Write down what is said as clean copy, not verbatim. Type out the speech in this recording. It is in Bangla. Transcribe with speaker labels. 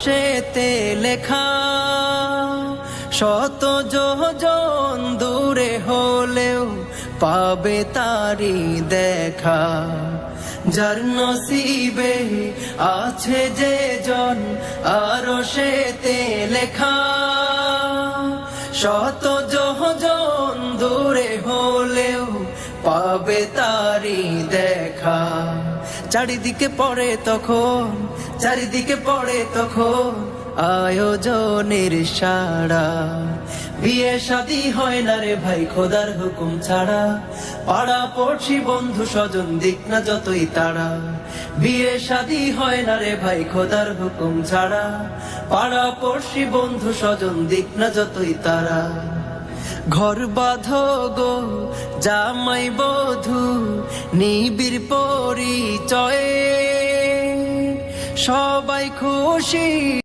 Speaker 1: রোশেতে লেখা, শত যোজন দূরে হলেও পাবে তারি দেখা। যার নসিবে আছে যে জন আরশেতে লেখা, শত যোজন দূরে হলেও পাবে তারি দেখা। চারিদিকে পড়ে তখন আয়োজনের সাড়া। বিয়ে শাদী হয় না রে ভাই খোদার হুকুম ছাড়া, পাড়া পড়শি বন্ধু স্বজন দিক না যতই তারা। বিয়ে শাদী হয় না রে ভাই খোদার হুকুম ছাড়া, পাড়া পড়শি বন্ধু স্বজন দিক না যতই তারা। ঘর বাঁধো গো জামাই বধূ নিবিড় পরিচয়ে, সবাই খুশি।